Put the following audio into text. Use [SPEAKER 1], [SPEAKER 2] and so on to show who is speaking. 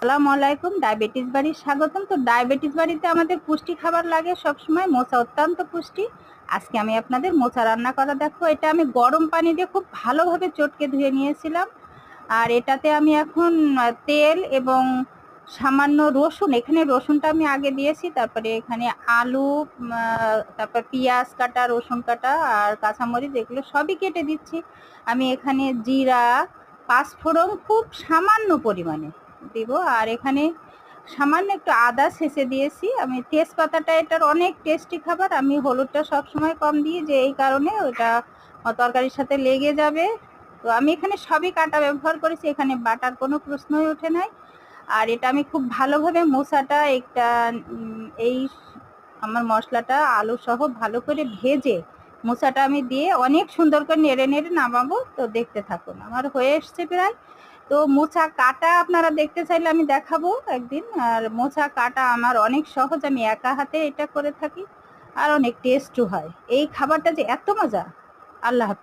[SPEAKER 1] আসসালামু আলাইকুম। ডায়াবেটিস বাড়ি স্বাগতম। তো ডায়াবেটিস বাড়িতে আমাদের পুষ্টি খাবার লাগে সবসময়। মোচা অত্যন্ত পুষ্টি। আজকে আমি আপনাদের মোচা রান্না করা দেখো। এটা আমি গরম পানি দিয়ে খুব ভালোভাবে চটকে ধুয়ে নিয়েছিলাম। আর এটাতে আমি এখন তেল এবং সামান্য রসুন, এখানে রসুনটা আমি আগে দিয়েছি, তারপরে এখানে আলু, তারপর পেঁয়াজ কাটা, রসুন কাটা আর কাঁচামরিচ এগুলো সবই কেটে দিচ্ছি। আমি এখানে জিরা, পাঁচফোড়ন খুব সামান্য পরিমাণে দিব, আর এখানে সামান্য একটু আদা ছেঁচে দিয়েছি। আমি তেজপাতাটা এটার অনেক টেস্টি খাবার, আমি হলুদটা সবসময় কম দিই, যে এই কারণে ওটা তরকারির সাথে লেগে যাবে। তো আমি এখানে সবই কাটা ব্যবহার করেছি, এখানে বাটার কোনো প্রশ্নই ওঠে নাই। আর এটা আমি খুব ভালোভাবে মোচাটা একটা এই আমার মশলাটা আলু সহ ভালো করে ভেজে মোচাটা আমি দিয়ে অনেক সুন্দর করে নেড়ে নেড়ে নামাবো। তো দেখতে থাকুন, আমার হয়ে এসছে প্রায়। তো মোচা কাটা আপনারা দেখতে চাইলে আমি দেখাবো একদিন। আর মোচা কাটা আমার অনেক সহজ, আমি একা হাতে এটা করে থাকি, আর অনেক টেস্টও হয়। এই খাবারটা যে এত মজা! আল্লাহ হাফেজ।